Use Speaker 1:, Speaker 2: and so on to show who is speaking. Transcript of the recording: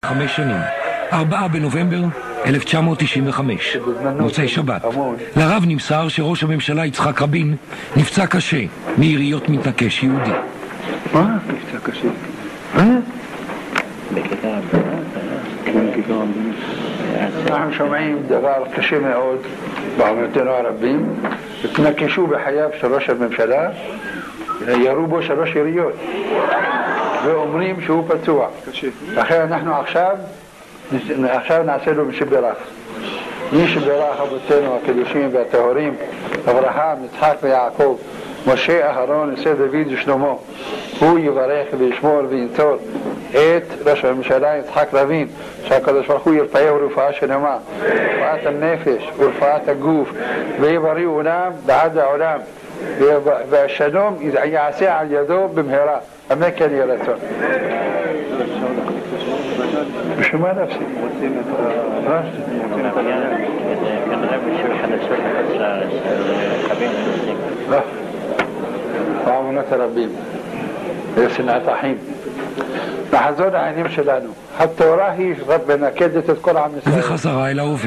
Speaker 1: 5 שנים, 4 בנובמבר 1995, מוצאי שבת. לרב נמסר שראש הממשלה יצחק רבין נפצע קשה מיריות מתנקש יהודי.
Speaker 2: מה? נפצע קשה? אנחנו שומעים דבר קשה מאוד בעמותינו הרבים. התנקשו בחייו של ראש הממשלה, ירו בו 3 יריות ואומרים שהוא פצוע. לכן אנחנו עכשיו נעשה לו משברך. מי שברך אבותינו הקדושים והטהורים, אברהם, יצחק ויעקב, משה, אהרון, יוסף, דוד ושלמה, הוא יברך וישמור וינצור את ראש הממשלה יצחק רבין, שהקדוש ברוך הוא ירפאהו רפואה שלמה, רפואת הנפש ורפואת הגוף, ויבריאו עולם בעד העולם, והשלום יעשה על ידו במהרה. אמן כן יהי רצון. בשביל מה להפסיק? רוצים את כנראה בשביל חדשות לחבים לא. בעוונות הרבים ושנאת אחים. נחזור לעניינים שלנו. התורה היא רק מנקדת את כל עם ישראל.
Speaker 1: וחזרה אל ההווה.